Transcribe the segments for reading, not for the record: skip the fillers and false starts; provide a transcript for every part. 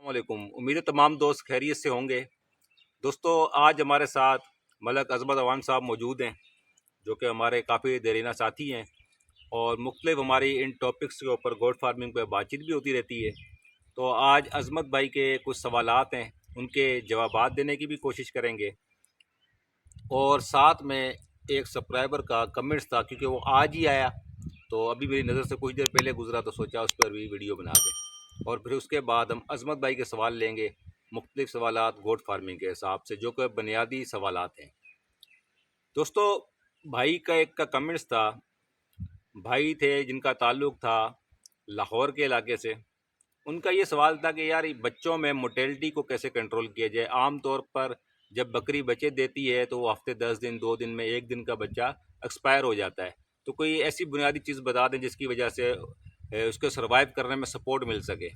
वालेकुम। उम्मीद है तमाम दोस्त खैरियत से होंगे। दोस्तों, आज हमारे साथ मलक अज़मत अवान साहब मौजूद हैं, जो कि हमारे काफ़ी देरीना साथी हैं और मुख्तलिफ हमारी इन टॉपिक्स के ऊपर गोट फार्मिंग पर बातचीत भी होती रहती है। तो आज अज़मत भाई के कुछ सवालात हैं, उनके जवाबात देने की भी कोशिश करेंगे और साथ में एक सब्सक्राइबर का कमेंट्स था, क्योंकि वो आज ही आया तो अभी मेरी नज़र से कुछ देर पहले गुजरा, तो सोचा उस पर भी वीडियो बना दें। और फिर उसके बाद हम अज़मत भाई के सवाल लेंगे, मुख्तलिफ सवालात गोट फार्मिंग के हिसाब से, जो कि बुनियादी सवालात हैं। दोस्तों, भाई का एक का कमेंट्स था, भाई थे जिनका ताल्लुक़ था लाहौर के इलाके से। उनका ये सवाल था कि यार, बच्चों में मोटेलिटी को कैसे कंट्रोल किया जाए। आम तौर पर जब बकरी बच्चे देती है तो वो हफ्ते 10 दिन, 2 दिन में, 1 दिन का बच्चा एक्सपायर हो जाता है। तो कोई ऐसी बुनियादी चीज़ बता दें जिसकी वजह से उसको सर्वाइव करने में सपोर्ट मिल सके।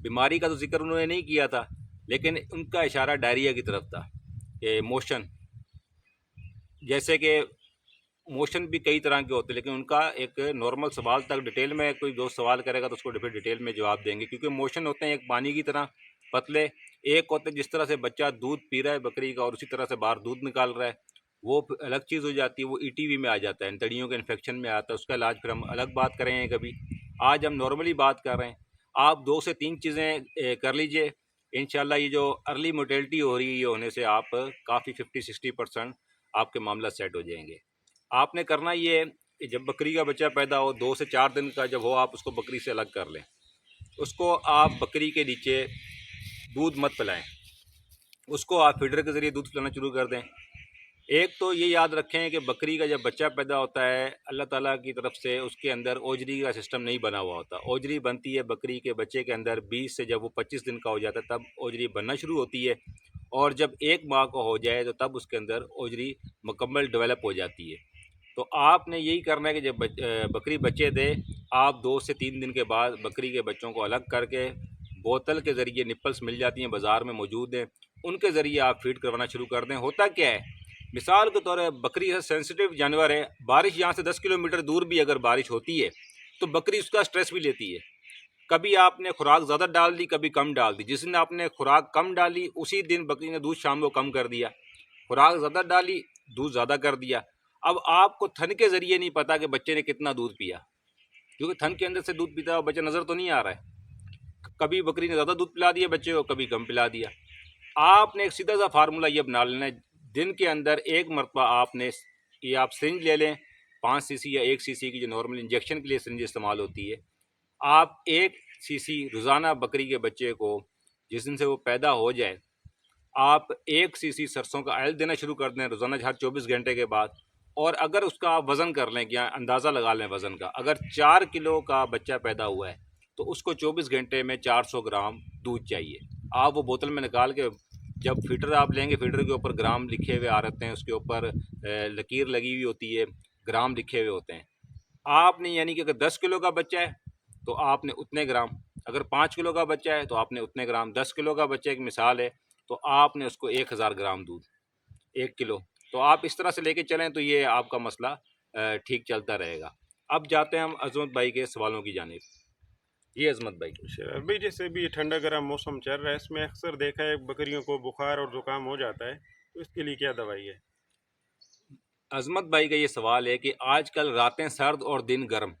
बीमारी का तो जिक्र उन्होंने नहीं किया था, लेकिन उनका इशारा डायरिया की तरफ था कि मोशन, जैसे कि मोशन भी कई तरह के होते हैं, लेकिन उनका एक नॉर्मल सवाल तक डिटेल में कोई दोस्त सवाल करेगा तो उसको फिर डिटेल में जवाब देंगे, क्योंकि मोशन होते हैं एक पानी की तरह पतले, एक होते हैं जिस तरह से बच्चा दूध पी रहा है बकरी का और उसी तरह से बाहर दूध निकाल रहा है, वो अलग चीज़ हो जाती है। वो ईटीवी में आ जाता है, तड़ियों के इन्फेक्शन में आता है, उसका इलाज फिर हम अलग बात करेंगे कभी। आज हम नॉर्मली बात कर रहे हैं। आप 2 से 3 चीज़ें कर लीजिए, इंशाल्लाह ये जो अर्ली मोर्टेलिटी हो रही है, ये होने से आप काफ़ी 50-60% आपके मामला सेट हो जाएंगे। आपने करना ये है कि जब बकरी का बच्चा पैदा हो, 2 से 4 दिन का जब हो, आप उसको बकरी से अलग कर लें। उसको आप बकरी के नीचे दूध मत पिलाएं, उसको आप फीडर के ज़रिए दूध पिलाना शुरू कर दें। एक तो ये याद रखें कि बकरी का जब बच्चा पैदा होता है, अल्लाह ताला की तरफ से उसके अंदर ओजरी का सिस्टम नहीं बना हुआ होता। ओजरी बनती है बकरी के बच्चे के अंदर 20 से, जब वो 25 दिन का हो जाता है तब ओजरी बनना शुरू होती है, और जब 1 माह का हो जाए तो तब उसके अंदर ओजरी मुकम्मल डेवलप हो जाती है। तो आपने यही करना है कि जब बकरी बच्चे दे, आप 2 से 3 दिन के बाद बकरी के बच्चों को अलग करके, बोतल के ज़रिए, निप्पल्स मिल जाती हैं बाज़ार में मौजूद हैं, उनके ज़रिए आप फीड करवाना शुरू कर दें। होता क्या है, मिसाल के तौर पर बकरी से सेंसिटिव जानवर है, बारिश यहाँ से 10 किलोमीटर दूर भी अगर बारिश होती है तो बकरी उसका स्ट्रेस भी लेती है। कभी आपने खुराक ज़्यादा डाल दी, कभी कम डाल दी। जिस दिन आपने खुराक कम डाली, उसी दिन बकरी ने दूध शाम को कम कर दिया। खुराक ज़्यादा डाली, दूध ज़्यादा कर दिया। अब आपको थन के ज़रिए नहीं पता कि बच्चे ने कितना दूध पिया, क्योंकि थन के अंदर से दूध पीता है, बच्चा नज़र तो नहीं आ रहा है। कभी बकरी ने ज़्यादा दूध पिला दिया बच्चे को, कभी कम पिला दिया। आपने एक सीधा सा फार्मूला ये बना लेना है, दिन के अंदर एक मरतबा आपने ये, आप सिरिंज ले लें 5 सीसी या 1 सीसी की, जो नॉर्मल इंजेक्शन के लिए सिरिंज इस्तेमाल होती है। आप 1 सीसी रोज़ाना बकरी के बच्चे को, जिस दिन से वो पैदा हो जाए, आप 1 सीसी सरसों का ऑयल देना शुरू कर दें रोज़ाना हर 24 घंटे के बाद। और अगर उसका आप वज़न कर लें, क्या अंदाज़ा लगा लें वज़न का, अगर 4 किलो का बच्चा पैदा हुआ है तो उसको 24 घंटे में 400 ग्राम दूध चाहिए। आप वो बोतल में निकाल के, जब फीडर आप लेंगे, फीडर के ऊपर ग्राम लिखे हुए आ रहते हैं, उसके ऊपर लकीर लगी हुई होती है, ग्राम लिखे हुए होते हैं। आपने यानी कि अगर 10 किलो का बच्चा है तो आपने उतने ग्राम, अगर 5 किलो का बच्चा है तो आपने उतने ग्राम, 10 किलो का बच्चा एक मिसाल है तो आपने उसको 1000 ग्राम दूध, 1 किलो। तो आप इस तरह से लेके चलें तो ये आपका मसला ठीक चलता रहेगा। अब जाते हैं हम अज़मत भाई के सवालों की जानिब। ये अज़मत भाई, अभी जैसे भी ठंडा गर्म मौसम चल रहा है, इसमें अक्सर देखा है बकरियों को बुखार और जुकाम हो जाता है, तो इसके लिए क्या दवाई है? अज़मत भाई का ये सवाल है कि आजकल रातें सर्द और दिन गर्म,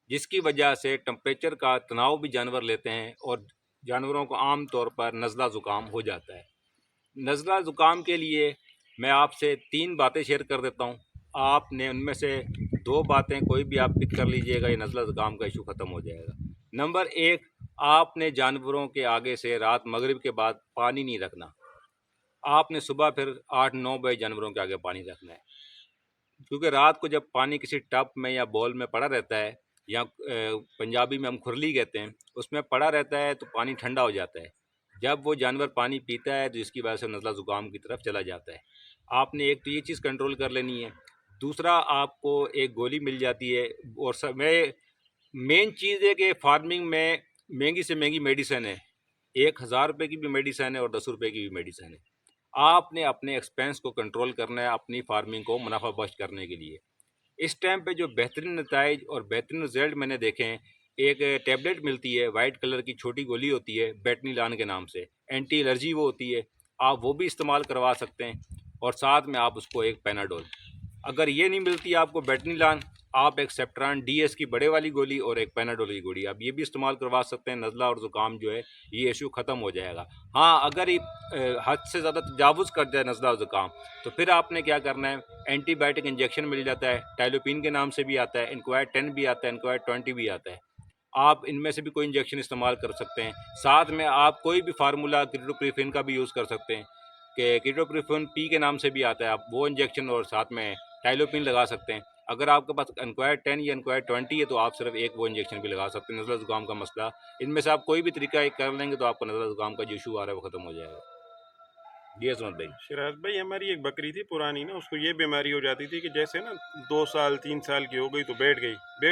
जिसकी वजह से टेम्परेचर का तनाव भी जानवर लेते हैं और जानवरों को आम तौर पर नज़ला ज़ुकाम हो जाता है। नज़ला ज़ुकाम के लिए मैं आपसे 3 बातें शेयर कर देता हूँ। आपने उनमें से 2 बातें कोई भी आप पिक कर लीजिएगा, ये नज़ला ज़ुकाम का इशू ख़त्म हो जाएगा। नंबर 1, आपने जानवरों के आगे से रात मगरिब के बाद पानी नहीं रखना। आपने सुबह फिर 8-9 बजे जानवरों के आगे पानी रखना है, क्योंकि रात को जब पानी किसी टब में या बॉल में पड़ा रहता है, या पंजाबी में हम खुरली कहते हैं, उसमें पड़ा रहता है तो पानी ठंडा हो जाता है। जब वो जानवर पानी पीता है तो इसकी वजह से नज़ला ज़ुकाम की तरफ चला जाता है। आपने एक तो ये चीज़ कंट्रोल कर लेनी है। दूसरा, आपको एक गोली मिल जाती है, और मेन चीज़ है कि फार्मिंग में महंगी से महंगी मेडिसिन है। 1000 रुपये की भी मेडिसिन है और 10 रुपये की भी मेडिसिन है। आपने अपने एक्सपेंस को कंट्रोल करना है अपनी फार्मिंग को मुनाफा बख्श करने के लिए। इस टाइम पे जो बेहतरीन नताइज और बेहतरीन रिजल्ट मैंने देखे हैं, एक टैबलेट मिलती है, वाइट कलर की छोटी गोली होती है बेटनीलान के नाम से, एंटी एलर्जी वो होती है, आप वो भी इस्तेमाल करवा सकते हैं। और साथ में आप उसको एक पैनाडोल, अगर ये नहीं मिलती आपको बेटनीलान, आप एक सेप्ट्रान डीएस की बड़े वाली गोली और एक पैनाडोल की गोली आप ये भी इस्तेमाल करवा सकते हैं। नज़ला और ज़ुकाम जो है ये इशू ख़त्म हो जाएगा। हाँ, अगर ये हद से ज़्यादा तजावुज़ कर जाए नज़ला और ज़ुकाम, तो फिर आपने क्या करना है, एंटीबायोटिक इंजेक्शन मिल जाता है, टाइलोपिन के नाम से भी आता है, इनक्वायर 10 भी आता है, इनक्वायर 20 भी आता है। आप इनमें से भी कोई इंजेक्शन इस्तेमाल कर सकते हैं। साथ में आप कोई भी फार्मूला क्रिटोप्रिफिन का भी यूज़ कर सकते हैं कि क्रिटोप्रिफिन पी के नाम से भी आता है, आप वो इंजेक्शन और साथ में टाइलोपिन लगा सकते हैं। अगर आपके पास एनक्वायर 10 या एनक्वायर 20 है तो आप सिर्फ एक वो इंजेक्शन भी लगा सकते हैं। नज़ला ज़ुकाम का मसला, इनमें से आप कोई भी तरीका एक कर लेंगे तो आपका नज़ला ज़ुकाम का जो इशू आ रहा है वो ख़त्म हो जाएगा। जी असमत भाई। शिराज भाई, हमारी एक बकरी थी पुरानी ना, उसको ये बीमारी हो जाती थी कि जैसे ना 2 साल 3 साल की हो गई तो बैठ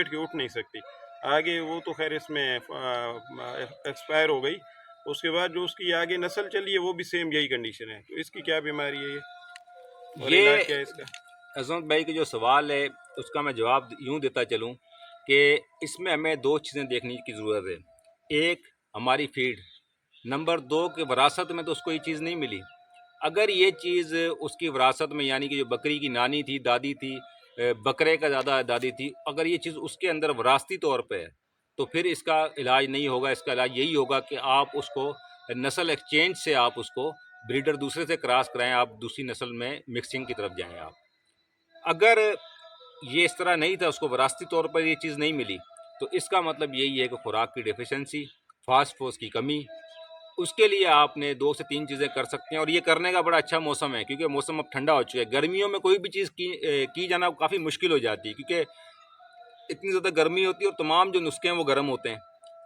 के उठ नहीं सकती। आगे वो तो खैर इसमें एक्सपायर हो गई। उसके बाद जो उसकी आगे नस्ल चली है वो भी सेम यही कंडीशन है। तो इसकी क्या बीमारी है ये, और ये इलाज क्या है इसका? असमत भाई के जो सवाल है उसका मैं जवाब यूँ देता चलूँ कि इसमें हमें दो चीज़ें देखने की ज़रूरत है। एक, हमारी फीड। नंबर दो, कि विरासत में तो उसको ये चीज़ नहीं मिली। अगर ये चीज़ उसकी विरासत में, यानी कि जो बकरी की नानी थी, दादी थी, बकरे का ज़्यादा दादी थी, अगर ये चीज़ उसके अंदर विरासती तौर पे है तो फिर इसका इलाज नहीं होगा। इसका इलाज यही होगा कि आप उसको नस्ल एक्सचेंज से आप उसको ब्रीडर दूसरे से क्रॉस कराएं, आप दूसरी नस्ल में मिक्सिंग की तरफ जाएं आप। अगर ये इस तरह नहीं था, उसको विरासती तौर पर ये चीज़ नहीं मिली, तो इसका मतलब यही है कि खुराक की डेफिशिएंसी, फास्फोरस की कमी। उसके लिए आपने 2 से 3 चीज़ें कर सकते हैं और ये करने का बड़ा अच्छा मौसम है क्योंकि मौसम अब ठंडा हो चुका है। गर्मियों में कोई भी चीज़ की जाना काफ़ी मुश्किल हो जाती है क्योंकि इतनी ज़्यादा गर्मी होती है और तमाम जो नुस्खे हैं वो गर्म होते हैं,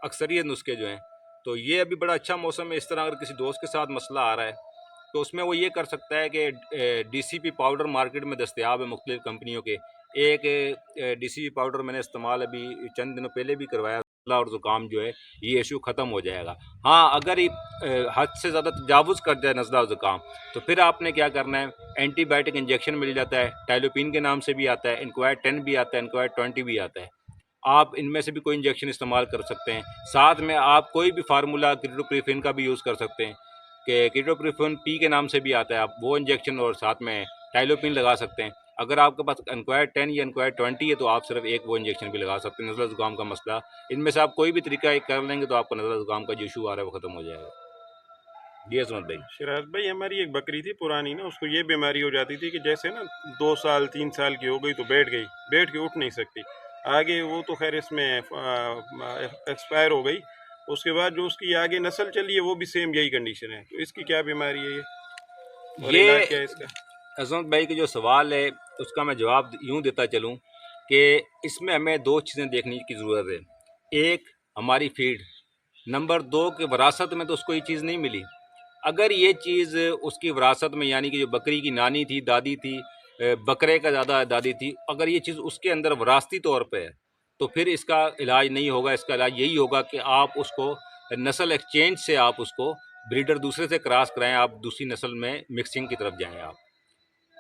अक्सरियत नुस्खे जो हैं। तो ये अभी बड़ा अच्छा मौसम है। इस तरह अगर किसी दोस्त के साथ मसला आ रहा है तो उसमें वो ये कर सकता है कि डीसीपी पाउडर मार्केट में दस्तयाब है मुख्तलिफ़ कंपनियों के। एक डीसीपी पाउडर मैंने इस्तेमाल अभी चंद दिनों पहले भी करवाया, नज़ला और ज़ुकाम जो है ये इशू ख़त्म हो जाएगा। हाँ, अगर ये हद से ज़्यादा तजावुज़ कर जाए नज़ला और ज़ुकाम, तो फिर आपने क्या करना है, एंटीबायोटिक इंजेक्शन मिल जाता है, टाइलोपिन के नाम से भी आता है, इनक्वायर 10 भी आता है, इनक्वायर 20 भी आता है। आप इनमें से भी कोई इंजेक्शन इस्तेमाल कर सकते हैं। साथ में आप कोई भी फार्मूला क्रिटोप्रिफिन का भी यूज़ कर सकते हैं कि क्रिटोप्रिफिन पी के नाम से भी आता है, आप वो इंजेक्शन और साथ में टाइलोपिन लगा सकते हैं। अगर आपके पास एनक्वायर 10 या एनक्वायर 20 है तो आप सिर्फ एक वो इंजेक्शन भी लगा सकते हैं। नज़ला ज़ुकाम का मसला, इनमें से आप कोई भी तरीका एक कर लेंगे तो आपका नज़ला ज़ुकाम का जो इशू आ रहा है वो ख़त्म हो जाएगा। जी असमत भाई। शिराज भाई, हमारी एक बकरी थी पुरानी ना, उसको ये बीमारी हो जाती थी कि जैसे ना 2 साल 3 साल की हो गई तो बैठ के उठ नहीं सकती। आगे वो तो खैर इसमें एक्सपायर हो गई। उसके बाद जो उसकी आगे नस्ल चली है वो भी सेम यही कंडीशन है। तो इसकी क्या बीमारी है ये, और ये इलाज क्या है इसका? असमत भाई के जो सवाल है उसका मैं जवाब यूँ देता चलूँ कि इसमें हमें दो चीज़ें देखने की ज़रूरत है। एक, हमारी फीड। नंबर दो, कि विरासत में तो उसको ये चीज़ नहीं मिली। अगर ये चीज़ उसकी विरासत में, यानी कि जो बकरी की नानी थी, दादी थी, बकरे का ज़्यादा दादी थी, अगर ये चीज़ उसके अंदर विरासती तौर पे है तो फिर इसका इलाज नहीं होगा। इसका इलाज यही होगा कि आप उसको नस्ल एक्सचेंज से आप उसको ब्रीडर दूसरे से क्रॉस कराएं, आप दूसरी नस्ल में मिक्सिंग की तरफ जाएं आप।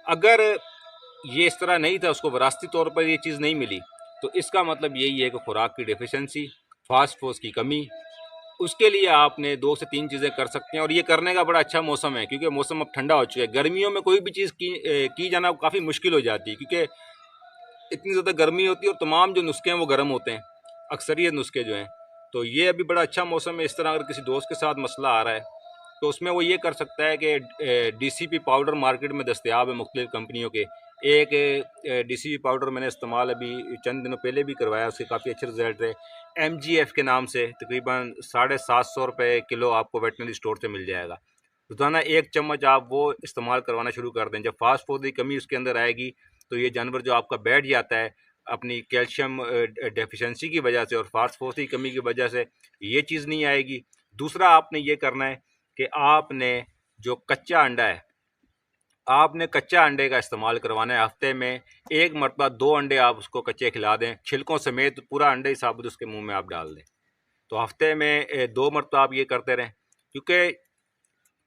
अगर ये इस तरह नहीं था, उसको विरासती तौर पर ये चीज़ नहीं मिली, तो इसका मतलब यही है कि खुराक की डेफिशिएंसी, फास्फोरस की कमी। उसके लिए आपने 2 से 3 चीज़ें कर सकते हैं और ये करने का बड़ा अच्छा मौसम है क्योंकि मौसम अब ठंडा हो चुका है। गर्मियों में कोई भी चीज़ की जाना काफ़ी मुश्किल हो जाती है क्योंकि इतनी ज़्यादा गर्मी होती है और तमाम जो नुस्खे हैं वो गर्म होते हैं, अक्सरियत नुस्खे जो हैं। तो ये अभी बड़ा अच्छा मौसम है। इस तरह अगर किसी दोस्त के साथ मसला आ रहा है तो उसमें वो ये कर सकता है कि डीसीपी पाउडर मार्केट में दस्तयाब है मुख्तलिफ़ कंपनियों के। एक डीसीपी पाउडर मैंने इस्तेमाल अभी चंद दिनों पहले भी करवाया, उसके काफ़ी अच्छे रिजल्ट रहे। एमजीएफ के नाम से तकरीबन 750 रुपये किलो आपको वेटनरी स्टोर से मिल जाएगा। रोज़ाना 1 चम्मच आप वो इस्तेमाल करवाना शुरू कर दें। जब फास्फोरस की कमी उसके अंदर आएगी तो ये जानवर जो आपका बैठ जाता है अपनी कैल्शियम डेफिशिएंसी की वजह से और फास्फोरस की कमी की वजह से, ये चीज़ नहीं आएगी। दूसरा आपने ये करना है कि आपने जो कच्चा अंडा है, आपने कच्चा अंडे का इस्तेमाल करवाना है। हफ्ते में 1 मरतबा 2 अंडे आप उसको कच्चे खिला दें, छिलकों समेत पूरा अंडे ही साबुत उसके मुंह में आप डाल दें। तो हफ्ते में 2 मरतबा आप ये करते रहें क्योंकि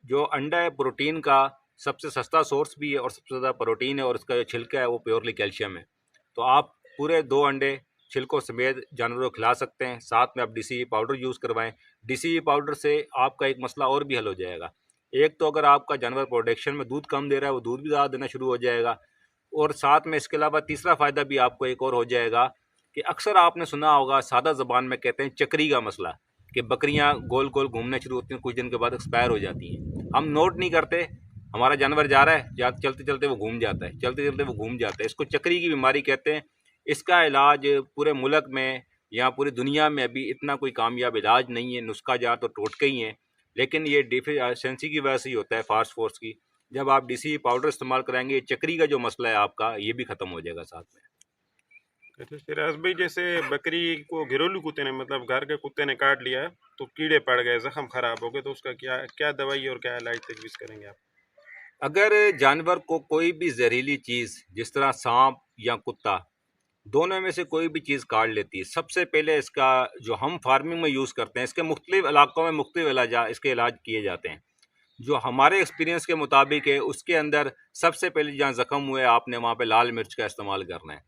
जो अंडा है प्रोटीन का सबसे सस्ता सोर्स भी है और सबसे ज़्यादा प्रोटीन है और इसका जो छिलका है वो प्योरली कैल्शियम है। तो आप पूरे 2 अंडे छिलकों समेत जानवरों को खिला सकते हैं। साथ में आप DCE पाउडर यूज़ करवाएं। DCE पाउडर से आपका एक मसला और भी हल हो जाएगा। एक तो अगर आपका जानवर प्रोडक्शन में दूध कम दे रहा है, वो दूध भी ज़्यादा देना शुरू हो जाएगा। और साथ में इसके अलावा तीसरा फ़ायदा भी आपको एक और हो जाएगा कि अक्सर आपने सुना होगा, सादा ज़बान में कहते हैं चक्री का मसला, कि बकरियां गोल गोल घूमने शुरू होती हैं, कुछ दिन के बाद एक्सपायर हो जाती हैं। हम नोट नहीं करते, हमारा जानवर जा रहा है, चलते चलते वो घूम जाता है, चलते चलते वो घूम जाता है। इसको चक्री की बीमारी कहते हैं। इसका इलाज पूरे मुल्क में या पूरी दुनिया में अभी इतना कोई कामयाब इलाज नहीं है। नुस्खा जात तो टोटके ही हैं, लेकिन ये डिफिशिएंसी की वजह से ही होता है, फास्फोरस की। जब आप DCE पाउडर इस्तेमाल कराएंगे, चक्री का जो मसला है आपका, ये भी ख़त्म हो जाएगा साथ में। अच्छा सिराज भाई, जैसे बकरी को घरेलू कुत्ते ने, मतलब घर के कुत्ते ने काट लिया तो कीड़े पड़ गए, जख्म खराब हो गए, तो उसका क्या क्या दवाई और क्या इलाज तजवीज़ करेंगे आप? अगर जानवर को कोई भी जहरीली चीज़, जिस तरह सांप या कुत्ता, दोनों में से कोई भी चीज़ काट लेती है, सबसे पहले इसका जो हम फार्मिंग में यूज़ करते हैं, इसके मुख्तलिफ इलाकों में मुख्तलिफ इसके इलाज किए जाते हैं। जो हमारे एक्सपीरियंस के मुताबिक है, उसके अंदर सबसे पहले जहाँ ज़ख्म हुए, आपने वहाँ पे लाल मिर्च का इस्तेमाल करना है।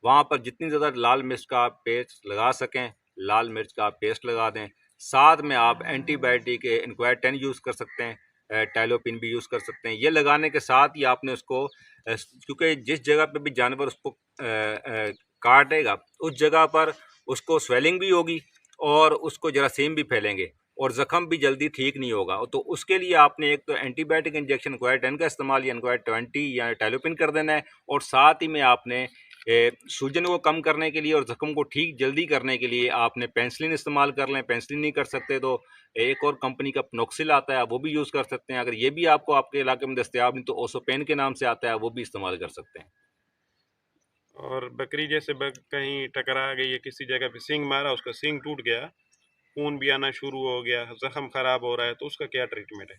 वहाँ पर जितनी ज़्यादा लाल मिर्च का आप पेस्ट लगा सकें, लाल मिर्च का आप पेस्ट लगा दें। साथ में आप एंटीबायोटिक इनक्वायर 10 यूज़ कर सकते हैं, टाइलोपिन भी यूज़ कर सकते हैं। ये लगाने के साथ ही आपने उसको क्योंकि जिस जगह पे भी जानवर उसको काटेगा, उस जगह पर उसको स्वेलिंग भी होगी और उसको जरासीम भी फैलेंगे और ज़ख़म भी जल्दी ठीक नहीं होगा। तो उसके लिए आपने एक तो एंटीबायोटिक इंजेक्शन इनक्वायर 10 का इस्तेमाल या इनक्वायर 20 या टाइलोपिन कर देना है। और साथ ही में आपने सूजन को कम करने के लिए और ज़ख़म को ठीक जल्दी करने के लिए आपने पेनिसिलिन इस्तेमाल कर लें। पेनिसिलिन नहीं कर सकते तो एक और कंपनी का पनोक्सिल आता है, आप वो भी यूज़ कर सकते हैं। अगर ये भी आपको आपके इलाके में दस्तयाब नहीं तो ओसोपेन के नाम से आता है, वो भी इस्तेमाल कर सकते हैं। और बकरी जैसे कहीं टकरा गई है, किसी जगह पे सींग मारा, उसका सींग टूट गया, खून भी आना शुरू हो गया, जख्म खराब हो रहा है, तो उसका क्या ट्रीटमेंट है?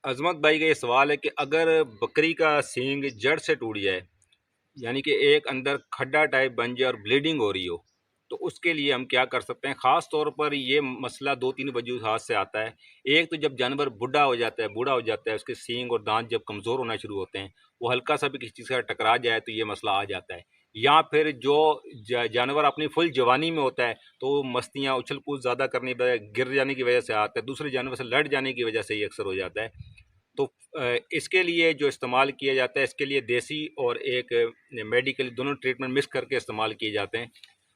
अजमत भाई का ये सवाल है कि अगर बकरी का सींग जड़ से टूट जाए, यानी कि एक अंदर खड्डा टाइप बन जाए और ब्लीडिंग हो रही हो, तो उसके लिए हम क्या कर सकते हैं। ख़ास तौर पर ये मसला 2-3 वजूहात से आता है। एक तो जब जानवर बूढ़ा हो जाता है, उसके सींग और दांत जब कमज़ोर होना शुरू होते हैं, वो हल्का सा भी किसी चीज़ का टकरा जाए तो ये मसला आ जाता है। या फिर जो जानवर अपनी फुल जवानी में होता है, तो वो मस्तियाँ उछल कूद ज़्यादा करने की वजह, गिर जाने की वजह से आता है, दूसरे जानवर से लड़ जाने की वजह से ये अक्सर हो जाता है। तो इसके लिए जो इस्तेमाल किया जाता है, इसके लिए देसी और एक मेडिकल दोनों ट्रीटमेंट मिक्स करके इस्तेमाल किए जाते हैं।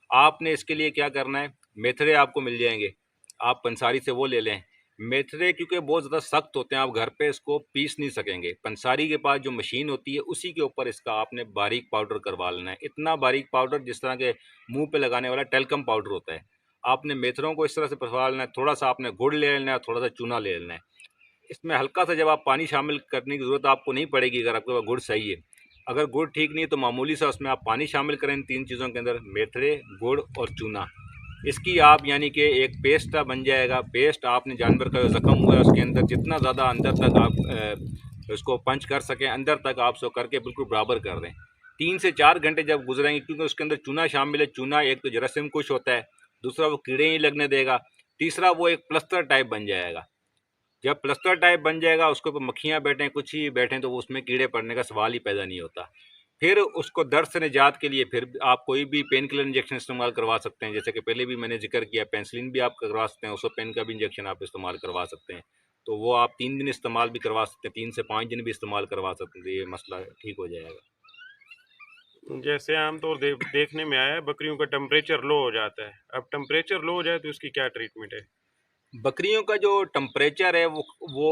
आपने इसके लिए क्या करना है, मेथरे आपको मिल जाएंगे, आप पंसारी से वो ले लें। मेथरे क्योंकि बहुत ज़्यादा सख्त होते हैं, आप घर पे इसको पीस नहीं सकेंगे। पंसारी के पास जो मशीन होती है, उसी के ऊपर इसका आपने बारीक पाउडर करवा लेना है। इतना बारीक पाउडर जिस तरह के मुंह पे लगाने वाला टेल्कम पाउडर होता है। आपने मेथरों को इस तरह से पिसवा लेना है। थोड़ा सा आपने गुड़ ले लेना है, थोड़ा सा चूना ले लेना है। इसमें हल्का सा जब आप पानी शामिल करने की ज़रूरत आपको नहीं पड़ेगी, अगर आपके पास गुड़ सही है। अगर गुड़ ठीक नहीं है तो मामूली सा उसमें आप पानी शामिल करें इन 3 चीज़ों के अंदर, मेथरे, गुड़ और चूना। इसकी आप यानी कि एक पेस्ट सा बन जाएगा। पेस्ट आपने जानवर का जो ज़ख़म हुआ है उसके अंदर जितना ज़्यादा अंदर तक आप उसको पंच कर सकें, अंदर तक आप उसको करके बिल्कुल बराबर कर दें। 3 से 4 घंटे जब गुजरेंगे, क्योंकि उसके अंदर चूना शामिल है। चूना एक तो जरासीम कुश होता है, दूसरा वो कीड़े नहीं लगने देगा, तीसरा वो एक प्लस्तर टाइप बन जाएगा। जब प्लस्तर टाइप बन जाएगा, उसके ऊपर मक्खियाँ बैठें, कुछ ही बैठें, तो वो उसमें कीड़े पड़ने का सवाल ही पैदा नहीं होता। फिर उसको दर्द से निजात के लिए फिर आप कोई भी पेन किलर इंजेक्शन इस्तेमाल करवा सकते हैं। जैसे कि पहले भी मैंने ज़िक्र किया, पेनिसिलिन भी आप करवा सकते हैं, ओसोपेन का भी इंजेक्शन आप इस्तेमाल करवा सकते हैं। तो वो आप 3 दिन इस्तेमाल भी करवा सकते हैं, 3 से 5 दिन भी इस्तेमाल करवा सकते हैं, तो ये मसला ठीक हो जाएगा। जैसे आमतौर देखने में आया है, बकरियों का टेम्परेचर लो हो जाता है। अब टेम्परेचर लो हो जाए तो उसकी क्या ट्रीटमेंट है? बकरियों का जो टेम्परेचर है वो